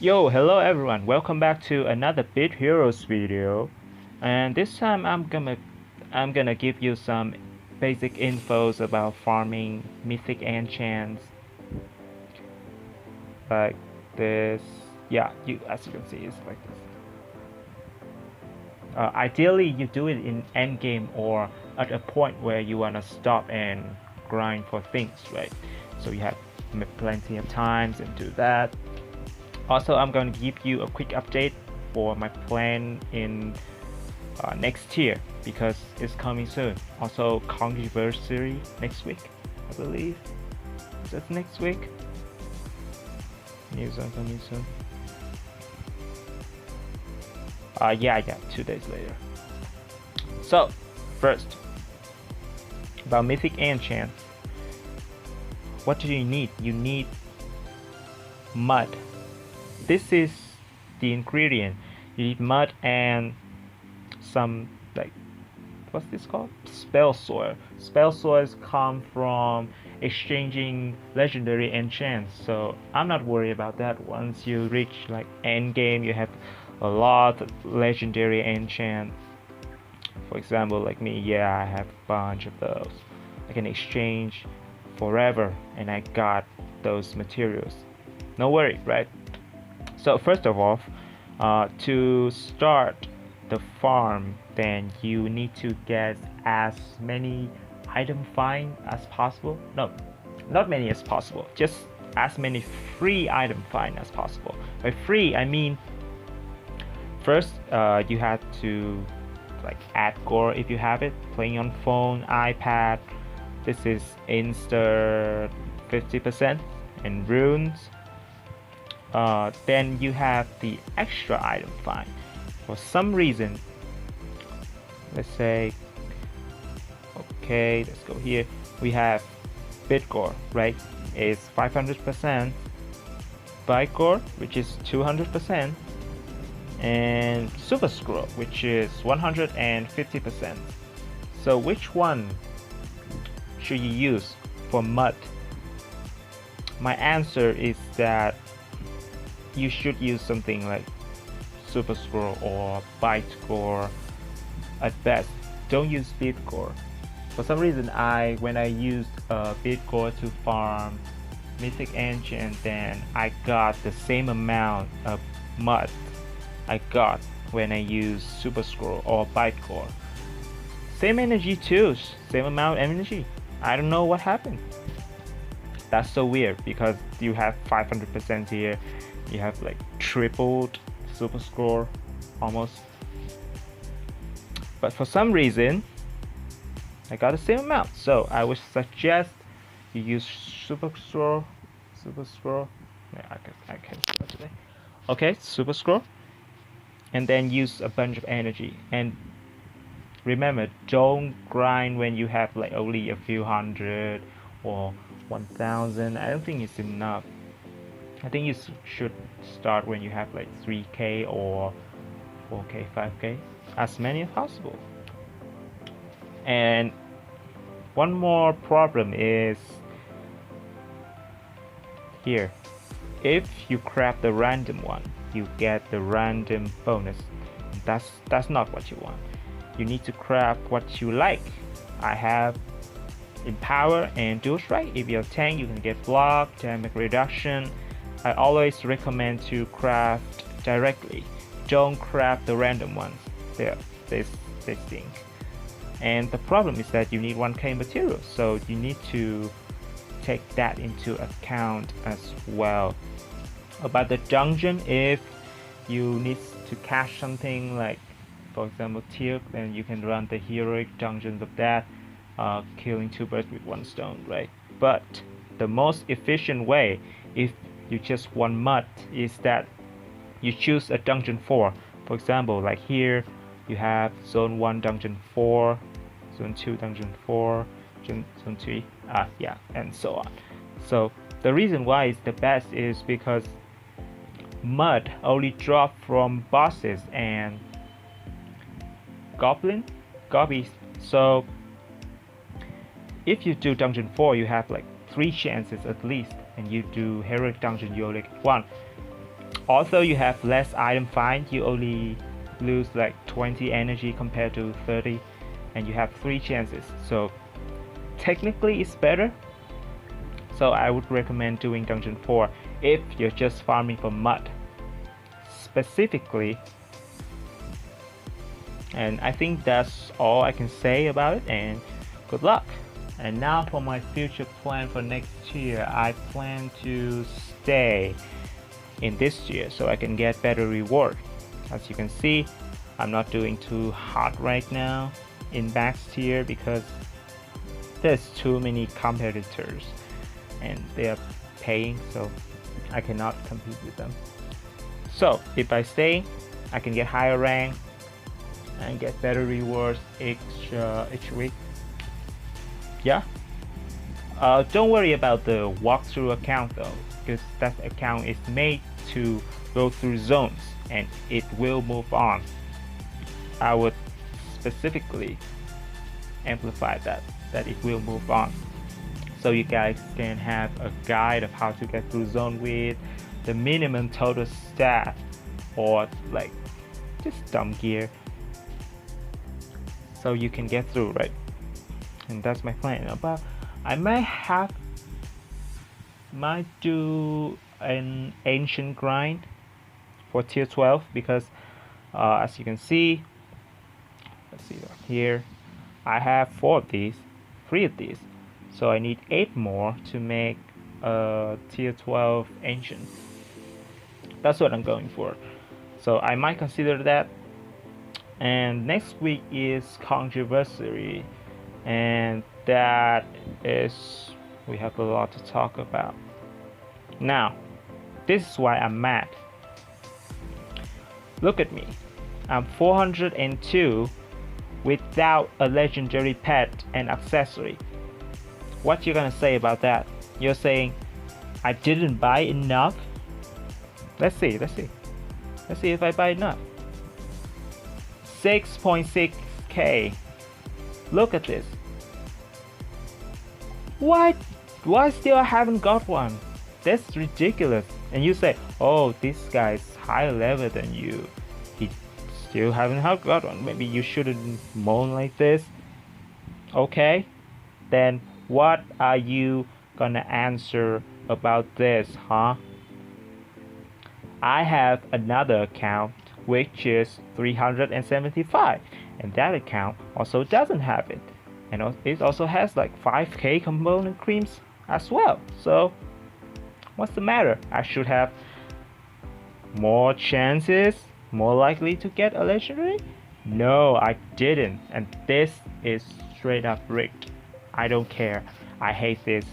Yo, hello everyone. Welcome back to another Bit Heroes video. And this time I'm gonna give you some basic infos about farming mythic enchants like this. Yeah, you as you can see it's like this. Ideally you do it in end game or at a point where you wanna stop and grind for things, right? So you have plenty of times and do that. Also, I'm going to give you a quick update for my plan in next year because it's coming soon. Also, Controversary next week, I believe. That's next week. News on coming soon. Yeah, 2 days later. So, first, about Mythic Enchant. What do you need? You need mud. This is the ingredient. You need mud and some, like, what's this called? Spell soil. Spell soils come from exchanging legendary enchants, so I'm not worried about that. Once you reach like end game, you have a lot of legendary enchant. For example, like me, yeah, I have a bunch of those. I can exchange forever, and I got those materials. No worry, right? So first of all, to start the farm, then you need to get as many item find as possible. No, not many as possible. Just as many free item find as possible. By free, I mean first you have to like add gore if you have it. Playing on phone, iPad. This is Insta 50% and runes. Then you have the extra item find. For some reason, let's say, okay, let's go here. We have Bitgore, right? Is 500%, Bitgore, which is 200%, and Super Scroll, which is 150%. So which one should you use for mud? My answer is that you should use something like Super Scroll or Bitgore at best. Don't use Bitgore. For some reason, when I used Bitgore to farm Mythic Enchant, then I got the same amount of mud I got when I used Super Scroll or Bitgore. Same energy too, same amount of energy. I don't know what happened. That's so weird because you have 500% here. You have like tripled Super Scroll almost. But for some reason, I got the same amount. So I would suggest you use Super Scroll. Yeah, I can do that today. Okay, Super Scroll. And then use a bunch of energy. And remember, don't grind when you have like only a few hundred or 1000. I don't think it's enough. I think you should start when you have like 3k or 4k, 5k, as many as possible. And one more problem is here. If you grab the random one, you get the random bonus. That's not what you want. You need to grab what you like. I have Empower and Dual Strike. If you're a tank, you can get block, damage reduction. I always recommend to craft directly. Don't craft the random ones. They stink. And the problem is that you need 1k materials, so you need to take that into account as well. About the dungeon, if you need to cache something like, for example, Teal, then you can run the heroic dungeons of that, killing two birds with one stone, right? But the most efficient way, if you just want mud, is that you choose a dungeon 4. For example, like here you have zone 1 dungeon 4, zone 2 dungeon 4, zone 3, yeah, and so on. So the reason why it's the best is because mud only drop from bosses and gobbies. So if you do dungeon 4, you have like 3 chances at least, and you do heroic dungeon, you only get 1. although you have less item find, you only lose like 20 energy compared to 30, and you have 3 chances, so technically it's better. So I would recommend doing dungeon 4 if you're just farming for mud specifically. And I think that's all I can say about it, and good luck. And now for my future plan for next year, I plan to stay in this year so I can get better reward. As you can see, I'm not doing too hot right now in max tier because there's too many competitors and they are paying, so I cannot compete with them. So if I stay, I can get higher rank and get better rewards each week. Yeah. Don't worry about the walkthrough account though, because that account is made to go through zones and it will move on. I would specifically amplify that it will move on, so you guys can have a guide of how to get through zone with the minimum total stat or like just dumb gear, so you can get through, right? And that's my plan. But I might do an ancient grind for tier 12 because as you can see, let's see here, I have 3 of these, so I need 8 more to make a tier 12 ancient. That's what I'm going for, so I might consider that. And next week is controversy, and that is, we have a lot to talk about. Now this is why I'm mad. Look at me, I'm 402 without a legendary pet and accessory. What you gonna say about that? You're saying I didn't buy enough? Let's see if I buy enough. 6.6k. Look at this. Why still I haven't got one? That's ridiculous. And you say, oh, this guy's higher level than you, he still haven't got one. Maybe you shouldn't moan like this. Okay, then what are you gonna answer about this, huh? I have another account which is 375, and that account also doesn't have it, and it also has like 5k component creams as well. So what's the matter? I should have more chances, more likely to get a legendary? No, I didn't, and this is straight up rigged. I don't care. I hate this.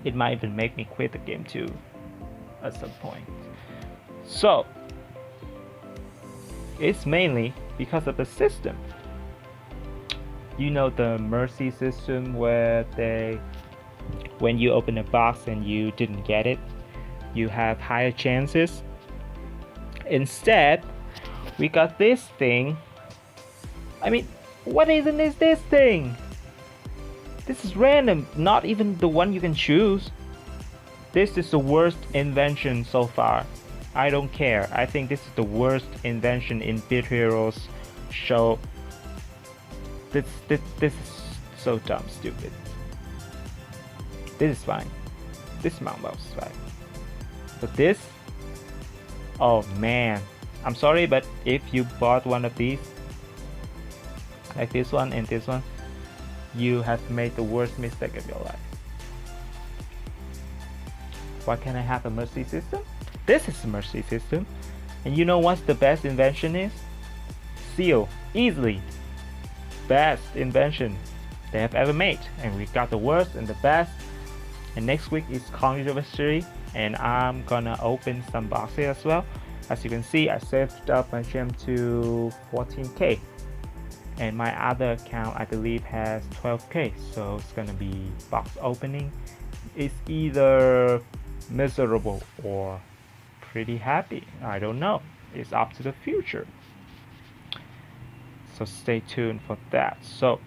It might even make me quit the game too at some point. So it's mainly because of the system. You know, the mercy system where when you open a box and you didn't get it, you have higher chances. Instead, we got this thing. I mean, what even is this thing? This is random, not even the one you can choose. This is the worst invention so far. I don't care. I think this is the worst invention in Beat Heroes show. This is so dumb, stupid. This is fine. This Mount Mouse is fine. But this, oh man, I'm sorry, but if you bought one of these, like this one and this one, you have made the worst mistake of your life. Why can't I have a mercy system? This is a mercy system. And you know what's the best invention is? Seal. Easily best invention they have ever made. And we got the worst and the best. And next week is controversy, and I'm gonna open some boxes as well. As you can see, I saved up my gem to 14k, and my other account I believe has 12k, so it's gonna be box opening. It's either miserable or pretty happy. I don't know. It's up to the future. So stay tuned for that. So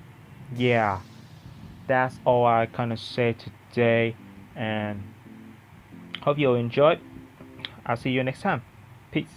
yeah, that's all I gonna say today, and hope you enjoyed. I'll see you next time. Peace.